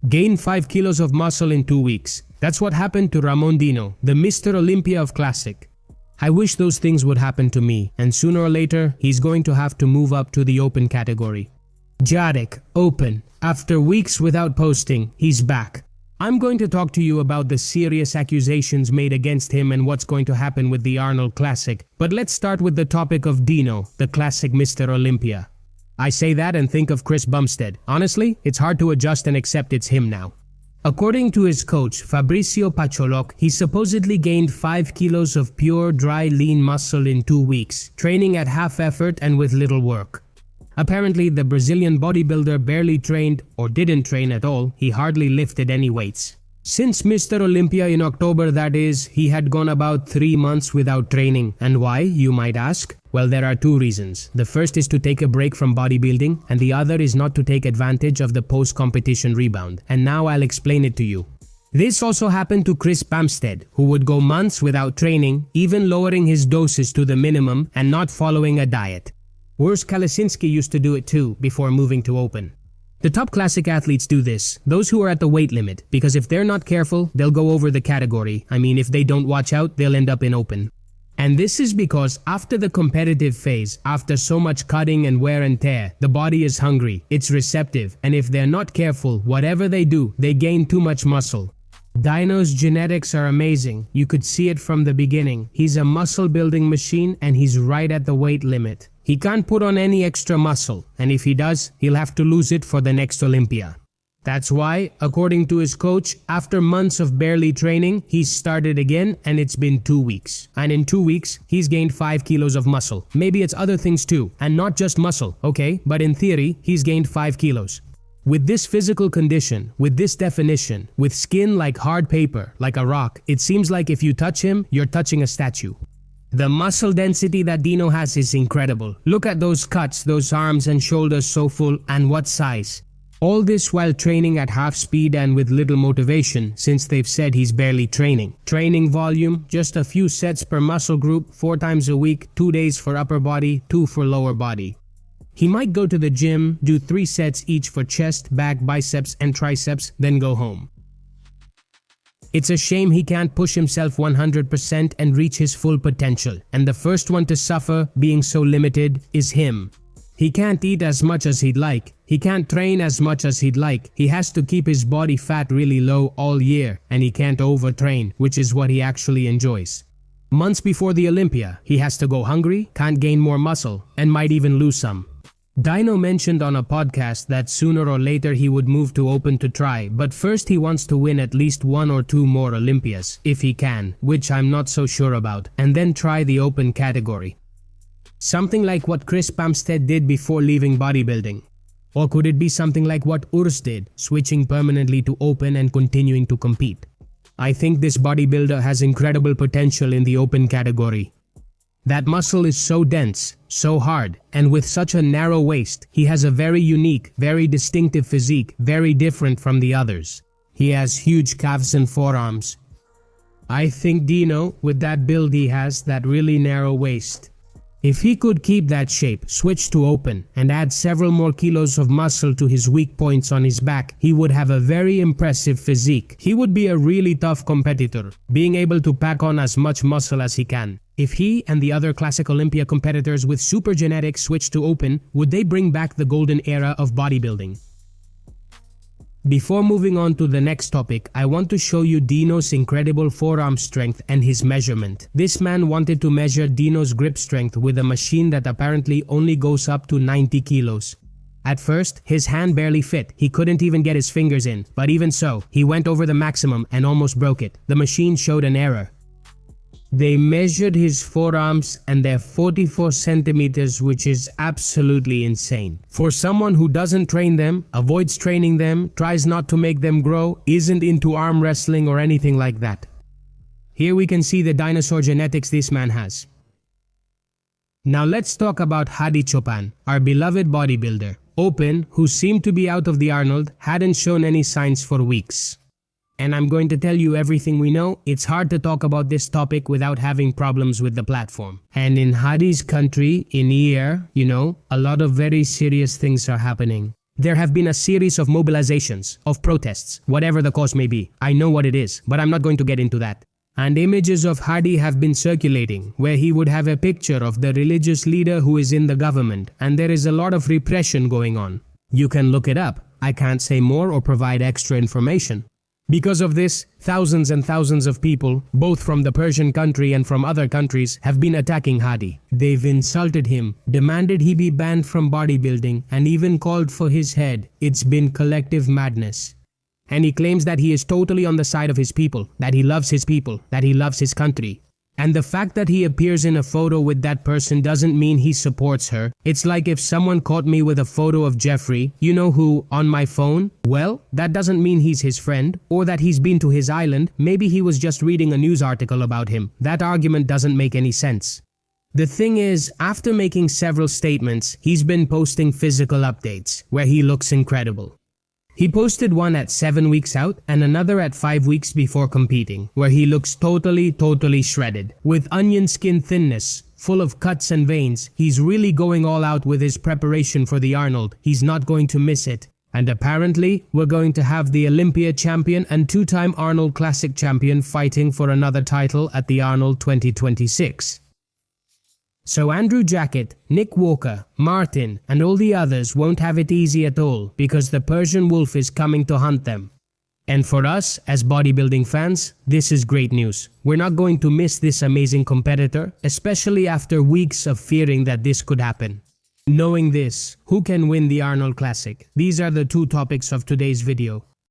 Gain 5 kilos of muscle in 2 weeks. That's what happened to Ramon Dino, the Mr. Olympia of Classic. I wish those things would happen to me, and sooner or later, he's going to have to move up to the open category. Jarek, open. After weeks without posting, he's back. I'm going to talk to you about the serious accusations made against him and what's going to happen with the Arnold Classic. But let's start with the topic of Dino, the Classic Mr. Olympia. I say that and think of Chris Bumstead. Honestly, it's hard to adjust and accept it's him now. According to his coach, Fabricio Pacholok, he supposedly gained 5 kilos of pure, dry, lean muscle in 2 weeks, training at half effort and with little work. Apparently, the Brazilian bodybuilder barely trained or didn't train at all. He hardly lifted any weights. Since Mr. Olympia in October, that is, he had gone about 3 months without training. And why, you might ask? Well, there are 2 reasons. The first is to take a break from bodybuilding, and the other is not to take advantage of the post-competition rebound. And now I'll explain it to you. This also happened to Chris Bumstead, who would go months without training, even lowering his doses to the minimum and not following a diet. Urs Kalesinski used to do it too, before moving to open. The top classic athletes do this, those who are at the weight limit, because if they're not careful, they'll go over the category. I mean, if they don't watch out, they'll end up in open. And this is because after the competitive phase, after so much cutting and wear and tear, the body is hungry, it's receptive, and if they're not careful, whatever they do, they gain too much muscle. Dino's genetics are amazing. You could see it from the beginning. He's a muscle building machine and he's right at the weight limit. He can't put on any extra muscle, and if he does, he'll have to lose it for the next Olympia. That's why, according to his coach, after months of barely training, he's started again and it's been 2 weeks. And in 2 weeks, he's gained 5 kilos of muscle. Maybe it's other things too, and not just muscle, okay? But in theory, he's gained 5 kilos. With this physical condition, with this definition, with skin like hard paper, like a rock, it seems like if you touch him, you're touching a statue. The muscle density that Dino has is incredible. Look at those cuts, those arms and shoulders so full, and what size. All this while training at half speed and with little motivation, since they've said he's barely training. Training volume, just a few sets per muscle group, 4 times a week, 2 days for upper body, 2 for lower body. He might go to the gym, do 3 sets each for chest, back, biceps and triceps, then go home. It's a shame he can't push himself 100% and reach his full potential, and the first one to suffer, being so limited, is him. He can't eat as much as he'd like. He can't train as much as he'd like. He has to keep his body fat really low all year, and he can't overtrain, which is what he actually enjoys. Months before the Olympia, he has to go hungry, can't gain more muscle, and might even lose some. Dino mentioned on a podcast that sooner or later he would move to open to try, but first he wants to win at least 1 or 2 more Olympias, if he can, which I'm not so sure about, and then try the open category. Something like what Chris Bumstead did before leaving bodybuilding. Or could it be something like what Urs did, switching permanently to open and continuing to compete? I think this bodybuilder has incredible potential in the open category. That muscle is so dense, so hard, and with such a narrow waist, he has a very unique, very distinctive physique, very different from the others. He has huge calves and forearms. I think Dino, with that build he has, that really narrow waist. If he could keep that shape, switch to open, and add several more kilos of muscle to his weak points on his back, he would have a very impressive physique. He would be a really tough competitor, being able to pack on as much muscle as he can. If he and the other classic Olympia competitors with super genetics switch to open, would they bring back the golden era of bodybuilding? Before moving on to the next topic, I want to show you Dino's incredible forearm strength and his measurement. This man wanted to measure Dino's grip strength with a machine that apparently only goes up to 90 kilos. At first, his hand barely fit, he couldn't even get his fingers in, but even so, he went over the maximum and almost broke it. The machine showed an error. They measured his forearms and they're 44 centimeters, which is absolutely insane. For someone who doesn't train them, avoids training them, tries not to make them grow, isn't into arm wrestling or anything like that. Here we can see the dinosaur genetics this man has. Now let's talk about Hadi Chopan, our beloved bodybuilder. Open, who seemed to be out of the Arnold, hadn't shown any signs for weeks. And I'm going to tell you everything we know. It's hard to talk about this topic without having problems with the platform. And in Hadi's country, in here, a lot of very serious things are happening. There have been a series of mobilizations, of protests, whatever the cause may be. I know what it is, but I'm not going to get into that. And images of Hadi have been circulating, where he would have a picture of the religious leader who is in the government, and there is a lot of repression going on. You can look it up. I can't say more or provide extra information. Because of this, thousands and thousands of people, both from the Persian country and from other countries, have been attacking Hadi. They've insulted him, demanded he be banned from bodybuilding, and even called for his head. It's been collective madness. And he claims that he is totally on the side of his people, that he loves his people, that he loves his country. And the fact that he appears in a photo with that person doesn't mean he supports her. It's like if someone caught me with a photo of Jeffrey, you know who, on my phone. Well, that doesn't mean he's his friend, or that he's been to his island. Maybe he was just reading a news article about him. That argument doesn't make any sense. The thing is, after making several statements, he's been posting physical updates, where he looks incredible. He posted one at 7 weeks out and another at 5 weeks before competing, where he looks totally shredded. With onion skin thinness, full of cuts and veins, he's really going all out with his preparation for the Arnold. He's not going to miss it. And apparently, we're going to have the Olympia champion and two-time Arnold Classic champion fighting for another title at the Arnold 2026. So Andrew Jackett, Nick Walker, Martin, and all the others won't have it easy at all because the Persian wolf is coming to hunt them. And for us, as bodybuilding fans, this is great news. We're not going to miss this amazing competitor, especially after weeks of fearing that this could happen. Knowing this, who can win the Arnold Classic? These are the two topics of today's video.